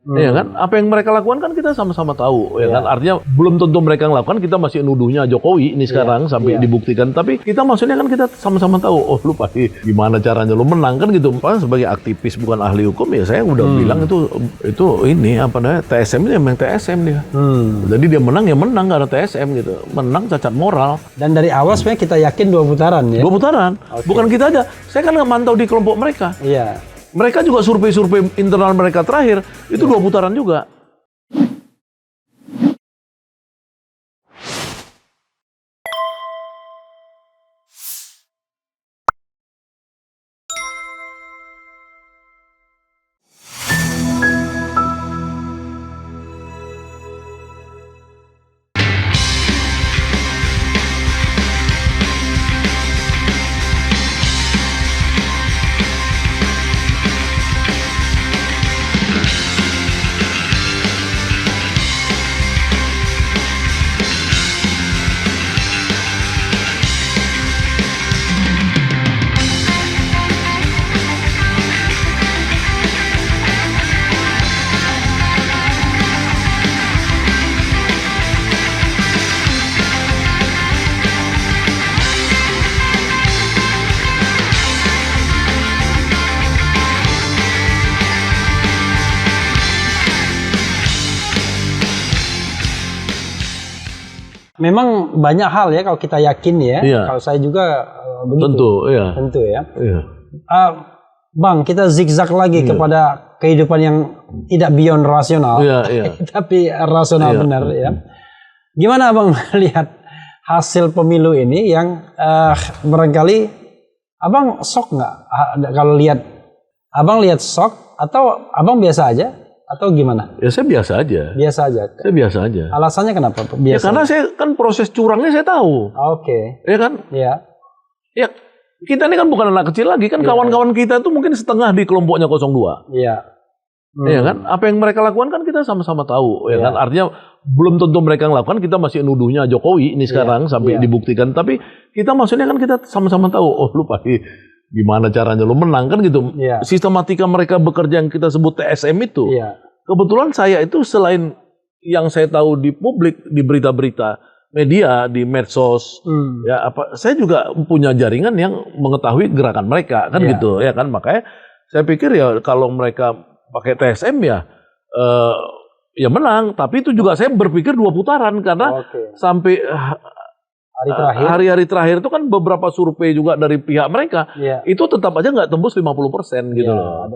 Ya kan? Apa yang mereka lakukan kan kita sama-sama tahu, ya kan? Artinya belum tentu mereka melakukan, kita masih nuduhnya Jokowi ini sekarang sampai dibuktikan. Tapi kita maksudnya kan kita sama-sama tahu, oh lu pasti gimana caranya lu menang kan gitu. Padahal sebagai aktivis bukan ahli hukum ya saya udah bilang itu ini apa namanya TSM ini memang TSM dia. Jadi dia menang ya menang karena TSM gitu. Menang cacat moral. Dan dari awal sebenarnya kita yakin 2 putaran ya. 2 putaran. Bukan kita aja. Saya kan nggak mantau di kelompok mereka. Iya. Mereka juga survei-survei internal mereka terakhir itu 2 putaran juga. Memang banyak hal ya kalau kita yakin ya. Kalau saya juga begitu. Tentu, iya. Tentu ya. Iya. Bang, kita zigzag lagi kepada kehidupan yang tidak beyond rasional, tapi rasional benar ya. Gimana Abang melihat hasil pemilu ini yang barangkali Abang shock nggak? Kalau lihat, Abang lihat shock atau Abang biasa aja? Atau gimana? Ya saya biasa aja. Biasa aja. Saya biasa aja. Alasannya kenapa? Biasa. Ya karena saya kan proses curangnya saya tahu. Oke. Ya kan? Iya. Ya kita ini kan bukan anak kecil lagi kan kawan-kawan kita tuh mungkin setengah di kelompoknya 02. Iya. Ya kan? Apa yang mereka lakukan kan kita sama-sama tahu. Ya kan? Artinya belum tentu mereka melakukan, kita masih nuduhnya Jokowi ini sekarang sampai dibuktikan. Tapi kita maksudnya kan kita sama-sama tahu, oh lu pasti gimana caranya lu menang kan gitu. Sistematika mereka bekerja yang kita sebut TSM itu. Kebetulan saya itu selain yang saya tahu di publik, di berita-berita media, di medsos, ya apa, saya juga punya jaringan yang mengetahui gerakan mereka kan gitu ya kan. Makanya saya pikir ya kalau mereka pakai TSM ya menang. Tapi itu juga saya berpikir 2 putaran karena sampai hari-hari terakhir itu kan beberapa survei juga dari pihak mereka itu tetap aja nggak tembus 50% gitu loh.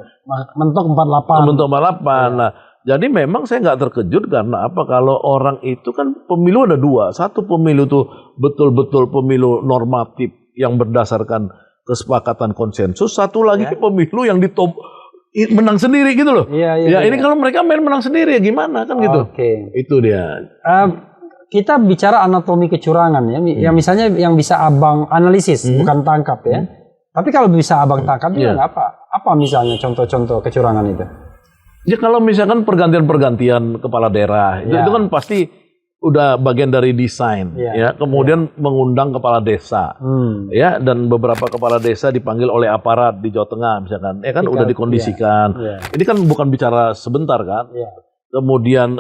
Mentok 48. Mentok 48. Nah, jadi memang saya nggak terkejut karena apa? Kalau orang itu kan pemilu ada 2. Satu pemilu tuh betul-betul pemilu normatif yang berdasarkan kesepakatan konsensus. Satu lagi pemilu yang menang sendiri gitu loh. Ini kalau mereka menang sendiri ya gimana kan gitu. Itu dia. Kita bicara anatomi kecurangan ya, yang misalnya yang bisa Abang analisis, bukan tangkap ya. Tapi kalau bisa Abang tangkap juga nggak apa? Apa misalnya contoh-contoh kecurangan itu? Ya kalau misalkan pergantian kepala daerah, itu kan pasti udah bagian dari desain, ya. Kemudian mengundang kepala desa, ya, dan beberapa kepala desa dipanggil oleh aparat di Jawa Tengah, misalkan, ya kan udah dikondisikan. Ini kan bukan bicara sebentar kan. Kemudian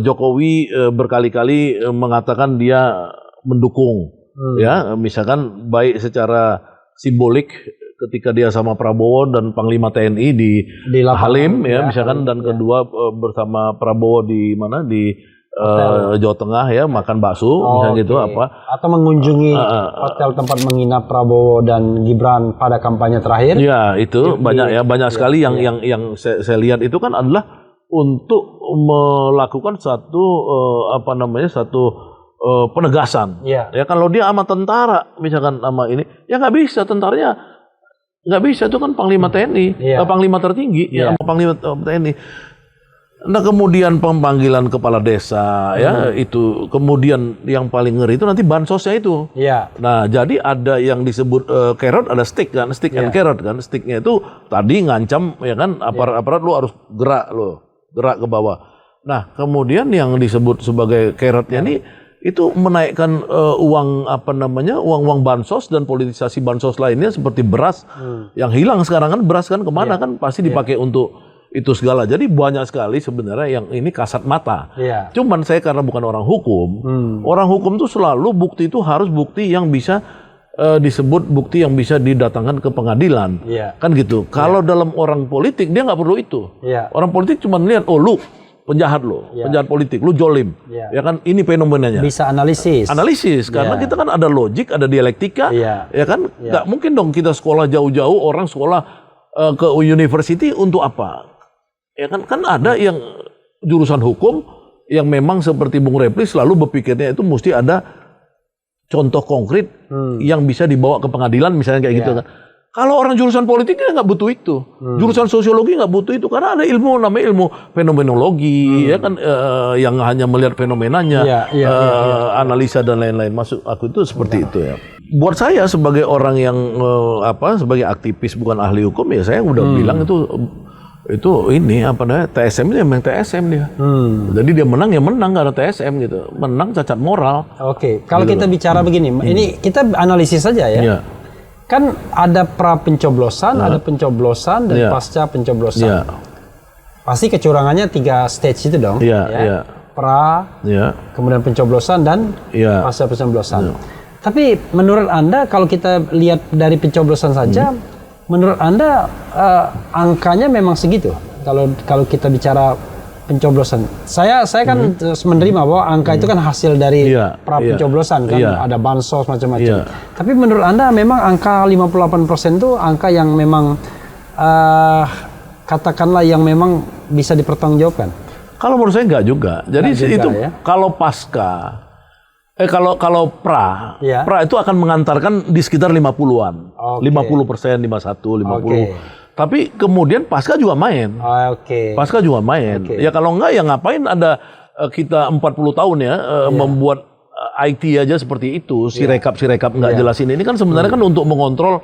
Jokowi berkali-kali mengatakan dia mendukung, ya, misalkan baik secara simbolik ketika dia sama Prabowo dan Panglima TNI di Halim, ya, misalkan, dan kedua bersama Prabowo di mana di Jawa Tengah ya makan bakso, misalnya gitu atau mengunjungi hotel tempat menginap Prabowo dan Gibran pada kampanye terakhir. Ya itu banyak sekali yang saya lihat itu kan adalah untuk melakukan satu penegasan. Ya kalau dia sama tentara misalkan sama ini, ya nggak bisa, tentaranya nggak bisa, itu kan Panglima TNI, Panglima tertinggi ya, sama Panglima TNI. Nah kemudian pemanggilan kepala desa ya itu, kemudian yang paling ngeri itu nanti bansosnya itu. Nah jadi ada yang disebut carrot, ada stick kan, stick and carrot kan. Sticknya itu tadi ngancam ya kan, aparat lu harus gerak ke bawah. Nah kemudian yang disebut sebagai carrotnya ini itu menaikkan uang uang bansos dan politisasi bansos lainnya seperti beras yang hilang sekarang kan, beras kan kemana kan pasti dipakai untuk itu segala. Jadi banyak sekali sebenarnya yang ini kasat mata. Cuman saya karena bukan orang hukum tuh selalu bukti itu harus bukti yang bisa disebut bukti yang bisa didatangkan ke pengadilan, kan gitu. Kalau dalam orang politik dia nggak perlu itu. Orang politik cuma lihat, oh lu penjahat lo, penjahat politik, lu jolim, ya kan, ini fenomenanya. Bisa analisis, karena kita kan ada logik, ada dialektika, ya kan, nggak mungkin dong kita sekolah jauh-jauh, orang sekolah ke university untuk apa? Ya kan ada yang jurusan hukum yang memang seperti Bung Repli selalu berpikirnya itu mesti ada contoh konkret yang bisa dibawa ke pengadilan misalnya kayak gitu kan. Kalau orang jurusan politik dia nggak butuh itu, jurusan sosiologi nggak butuh itu karena ada ilmu namanya ilmu fenomenologi, ya kan, yang hanya melihat fenomenanya, analisa dan lain-lain. Maksud aku itu seperti itu ya. Buat saya sebagai orang yang sebagai aktivis bukan ahli hukum ya saya udah bilang itu ini TSM ini memang TSM dia. Jadi dia menang ya menang nggak ada TSM gitu, menang cacat moral. Oke, kalau gitu kita bicara begini, ini kita analisis saja ya. Kan ada pra pencoblosan, ada pencoblosan dan pasca pencoblosan. Pasti kecurangannya 3 stage itu dong. Pra, kemudian pencoblosan dan pasca pencoblosan. Tapi menurut Anda kalau kita lihat dari pencoblosan saja, menurut Anda angkanya memang segitu? Kalau kita bicara pencoblosan, saya kan menerima bahwa angka itu kan hasil dari pra pencoblosan kan, ada bansos macam-macam. Tapi menurut Anda memang angka 58% itu angka yang memang katakanlah yang memang bisa dipertanggungjawabkan? Kalau menurut saya enggak juga. Jadi itu kalau pasca kalau pra itu akan mengantarkan di sekitar 50-an. 50%, 51, 50. Tapi kemudian pasca juga main. Pasca juga main. Ya kalau enggak ya ngapain ada kita 40 tahun ya membuat IT aja seperti itu, sirekap enggak jelas ini kan sebenarnya kan untuk mengontrol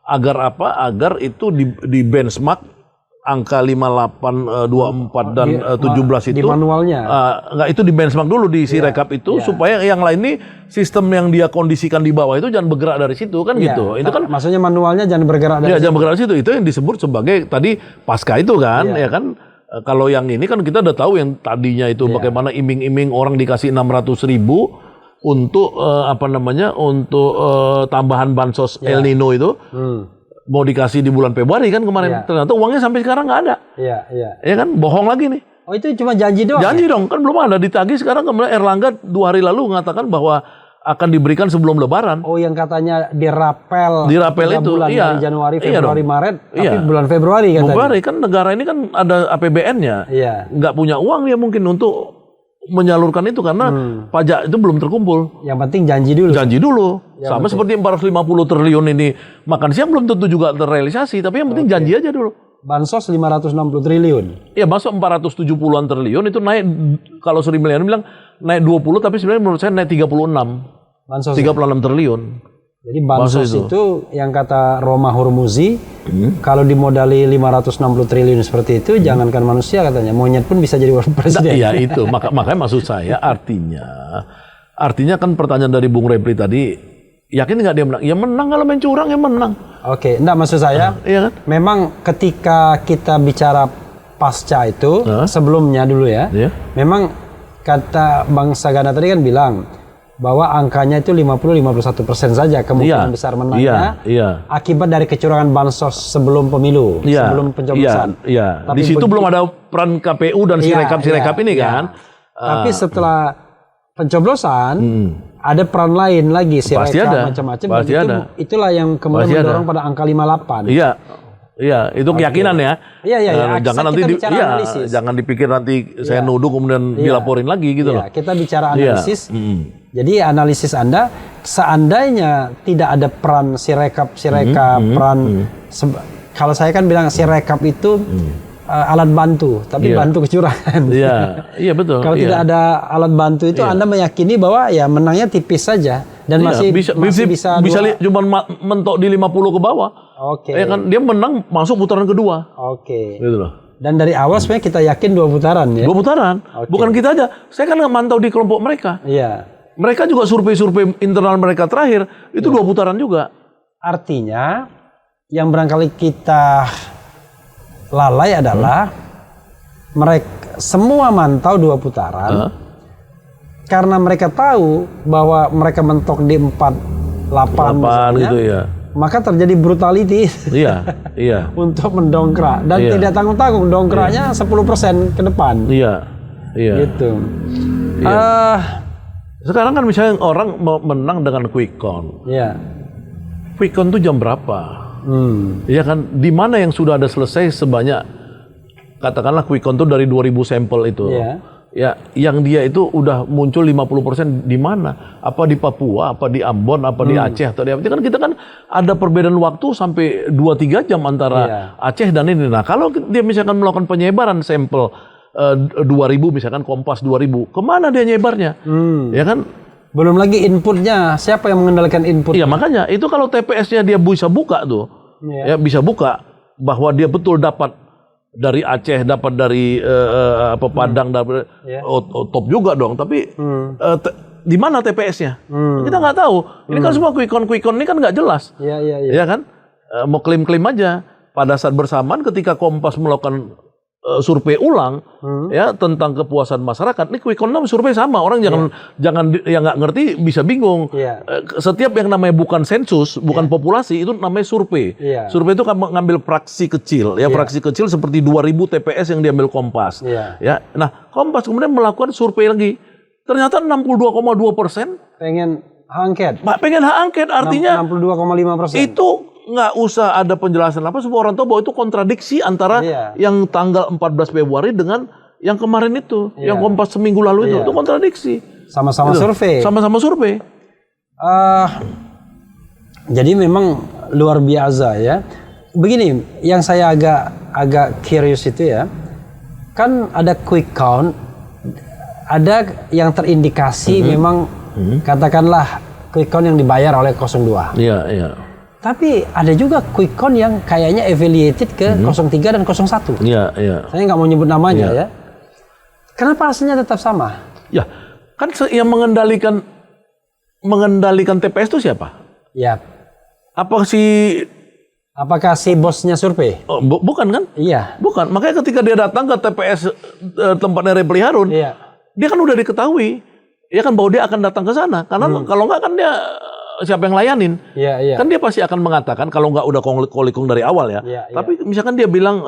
agar itu di benchmark angka 58, 24 dan 17 itu di manualnya. Enggak, itu di benchmark dulu di sirekap itu supaya yang lain ini sistem yang dia kondisikan di bawah itu jangan bergerak dari situ kan gitu. Itu kan maksudnya manualnya jangan bergerak dari situ. Jangan bergerak dari situ. Itu yang disebut sebagai tadi pasca itu kan, ya kan. Kalau yang ini kan kita udah tahu yang tadinya itu bagaimana iming-iming orang dikasih 600.000 untuk untuk tambahan bansos El Nino itu. Mau dikasih di bulan Februari kan kemarin, ternyata uangnya sampai sekarang nggak ada. Ya kan, bohong lagi nih. Oh itu cuma janji doang? Janji dong, kan belum ada ditagih. Sekarang kemudian Erlangga 2 hari lalu mengatakan bahwa akan diberikan sebelum Lebaran. Oh yang katanya dirapel itu, bulan dari Januari, Februari, Maret, tapi bulan Februari katanya. Februari kan negara ini kan ada APBN-nya, nggak punya uang ya mungkin untuk menyalurkan itu karena pajak itu belum terkumpul. Yang penting janji dulu. Sama seperti 450 triliun ini makan siang belum tentu juga terrealisasi, tapi yang penting janji aja dulu. Bansos 560 triliun. Ya, masuk 470-an triliun itu naik, kalau Sri Mulyani bilang naik 20, tapi sebenarnya menurut saya naik 36. Bansos 36 triliun. Jadi bansos itu yang kata Roma Hurmuzi, kalau dimodali 560 triliun seperti itu, jangankan manusia katanya, monyet pun bisa jadi wakil presiden. Iya itu, makanya maksud saya artinya kan pertanyaan dari Bung Repli tadi, yakin nggak dia menang? Ya menang, kalau main curang ya menang. Oke, enggak maksud saya, iya kan? Memang ketika kita bicara pasca itu, sebelumnya dulu ya, memang kata Bang Sagana tadi kan bilang, bahwa angkanya itu 50-51% saja kemungkinan besar menangnya akibat dari kecurangan bansos sebelum pemilu, sebelum pencoblosan. Tapi di situ belum ada peran KPU dan sirekap ini kan. Tapi setelah pencoblosan ada peran lain lagi, sirekap macam-macam. Itulah yang kemudian mendorong pada angka 58. Iya, itu keyakinan ya. Jangan nanti jangan dipikir nanti saya nuduh kemudian dilaporin lagi gitu loh. Kita bicara analisis. Jadi analisis Anda, seandainya tidak ada peran sirekap, kalau saya kan bilang sirekap itu alat bantu, tapi bantu kecurangan. Iya betul. Kalau tidak ada alat bantu itu, Anda meyakini bahwa ya menangnya tipis saja dan masih bisa cuma mentok di 50 ke bawah. Ya kan dia menang masuk putaran kedua. Gitu loh. Dan dari awal sebenarnya kita yakin 2 putaran ya. 2 putaran. Bukan kita aja. Saya kan nggak mantau di kelompok mereka. Mereka juga survei-survei internal mereka terakhir itu 2 putaran juga. Artinya yang barangkali kita lalai adalah mereka semua mantau 2 putaran karena mereka tahu bahwa mereka mentok di 48 misalnya, gitu ya. Maka terjadi brutality Iya. untuk mendongkrak dan tidak tanggung-tanggung dongkraknya 10% ke depan. Iya. Gitu. Sekarang kan misalnya orang mau menang dengan quick count. Iya. Quick count itu jam berapa? Iya kan, di mana yang sudah ada selesai sebanyak, katakanlah quick count itu dari 2000 sampel itu. Ya, yang dia itu udah muncul 50% di mana? Apa di Papua, apa di Ambon, apa di Aceh atau di apa? Kan kita kan ada perbedaan waktu sampai 2-3 jam antara Aceh dan ini. Nah, kalau dia misalkan melakukan penyebaran sampel 2000 misalkan Kompas 2000, kemana dia nyebarnya? Ya kan? Belum lagi inputnya, siapa yang mengendalikan input? Iya, makanya itu kalau TPS-nya dia bisa buka tuh, ya bisa buka bahwa dia betul dapat dari Aceh, dapat dari Padang, dapat top juga dong. Tapi di mana TPS-nya? Kita nggak tahu. Ini kan semua quick count ini kan nggak jelas. Iya kan? Mau klaim-klaim aja. Pada saat bersamaan ketika Kompas melakukan survei ulang ya tentang kepuasan masyarakat, ini quick count survei sama. Orang jangan yang nggak ngerti bisa bingung. Setiap yang namanya bukan sensus, bukan populasi, itu namanya survei. Survei itu kan ngambil fraksi kecil, ya fraksi kecil seperti 2000 TPS yang diambil Kompas. Ya, nah Kompas kemudian melakukan survei lagi. Ternyata 62,2% pengen hak angket. Pengen hak angket, artinya 62,5%. itu nggak usah ada penjelasan apa, semua orang tahu bahwa itu kontradiksi antara yang tanggal 14 Februari dengan yang kemarin itu, yang Kompas seminggu lalu itu kontradiksi. Sama-sama survei. Sama-sama survei. Jadi memang luar biasa ya. Begini, yang saya agak curious itu ya, kan ada quick count, ada yang terindikasi memang katakanlah quick count yang dibayar oleh 02. Iya. Tapi ada juga quick count yang kayaknya affiliated ke 03 dan 01. Iya. Saya nggak mau nyebut namanya ya. Kenapa hasilnya tetap sama? Ya, kan yang mengendalikan TPS itu siapa? Ya. Apakah si bosnya survei? Oh, bukan kan? Iya. Bukan. Makanya ketika dia datang ke TPS tempatnya Repli Harun, dia kan udah diketahui, ya kan bahwa dia akan datang ke sana. Karena kalau nggak kan dia siapa yang layanin? Kan dia pasti akan mengatakan kalau nggak udah kolikung dari awal ya. Tapi misalkan dia bilang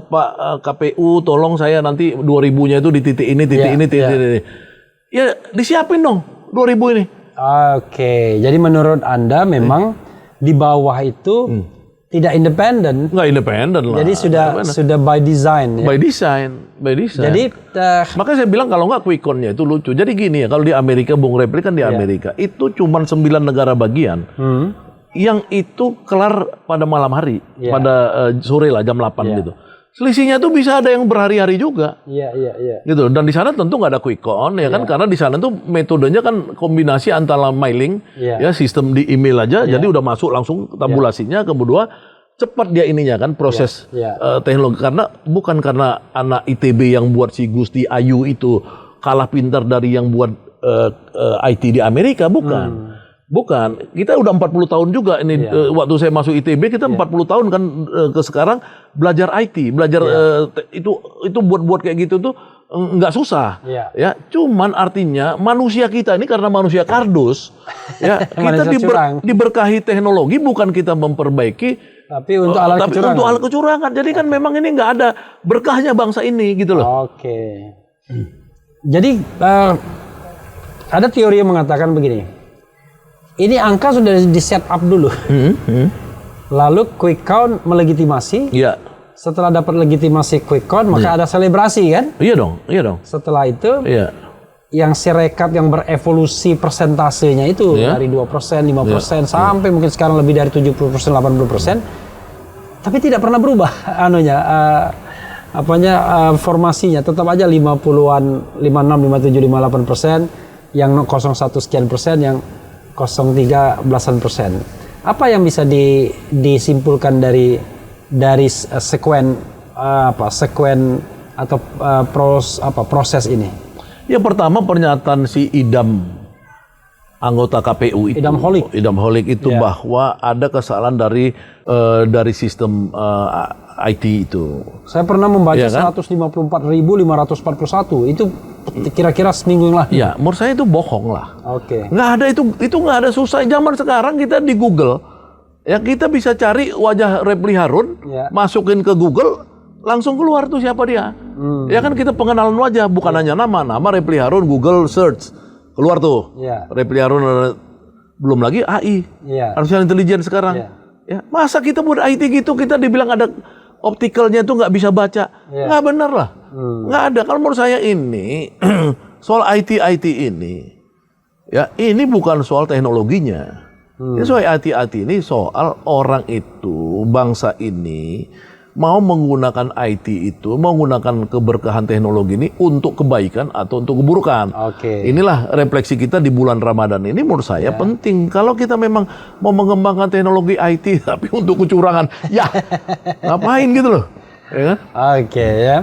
Pak KPU tolong saya nanti 2000-nya itu di titik ini, titik ini. Ya disiapin dong 2000 ini. Oke, jadi menurut Anda memang di bawah itu tidak independen. Nggak independen lah. Jadi sudah by design ya. By design. Jadi makanya saya bilang kalau nggak quick count-nya itu lucu. Jadi gini ya, kalau di Amerika, Bung Repli kan di Amerika itu cuma 9 negara bagian yang itu kelar pada malam hari, pada sore lah jam 8 gitu. Selisihnya tuh bisa ada yang berhari-hari juga. Iya. Gitu. Dan di sana tentu nggak ada quick count ya kan, karena di sana tuh metodenya kan kombinasi antara mailing ya sistem di email aja, jadi udah masuk langsung tabulasinya, kedua cepat dia ininya kan proses teknologi, karena bukan karena anak ITB yang buat si Gusti Ayu itu kalah pintar dari yang buat IT di Amerika, bukan. Bukan, kita udah 40 tahun juga ini waktu saya masuk ITB kita 40 tahun kan ke sekarang belajar IT, belajar itu buat kayak gitu tuh nggak susah. Ya, cuman artinya manusia kita ini karena manusia kardus ya kita diberkahi teknologi, bukan kita memperbaiki tapi untuk alat kecurangan. Jadi kan memang ini nggak ada berkahnya bangsa ini gitu loh. Oke. Jadi ada teori yang mengatakan begini. Ini angka sudah di set up dulu. Lalu quick count melegitimasi. Iya. Setelah dapat legitimasi quick count, maka ada selebrasi kan? Iya dong. Setelah itu, yang Sirekap yang berevolusi persentasenya itu dari 2%, 5% sampai mungkin sekarang lebih dari 70%, 80%. Tapi tidak pernah berubah formasinya. Tetap aja 50-an, 56, 57, 58%, yang 01 sekian persen, yang 0,3 belasan persen. Apa yang bisa disimpulkan dari sekuen atau proses ini? Ya pertama pernyataan si Idam anggota KPU itu, Idam Holik itu bahwa ada kesalahan dari sistem IT itu. Saya pernah membaca 154.541 itu kira-kira seminggu yang lalu. Ya, menurut saya itu bohong lah. Oke. Nggak ada itu nggak ada susah. Zaman sekarang kita di Google, ya kita bisa cari wajah Reply Harun, masukin ke Google, langsung keluar tuh siapa dia. Ya kan kita pengenalan wajah, bukan hanya nama Reply Harun, Google search keluar tuh. Reply Harun, belum lagi AI, artificial intelligence sekarang. Ya, masa kita buat IT gitu kita dibilang ada optikalnya itu nggak bisa baca, nggak benar lah, nggak ada. Kalau menurut saya ini soal IT ini, ya ini bukan soal teknologinya. Ini soal IT ini soal orang itu, bangsa ini mau menggunakan IT itu, menggunakan keberkahan teknologi ini untuk kebaikan atau untuk keburukan. Inilah refleksi kita di bulan Ramadan ini menurut saya penting. Kalau kita memang mau mengembangkan teknologi IT tapi untuk kecurangan, ya ngapain gitu loh. Ya kan? Ya.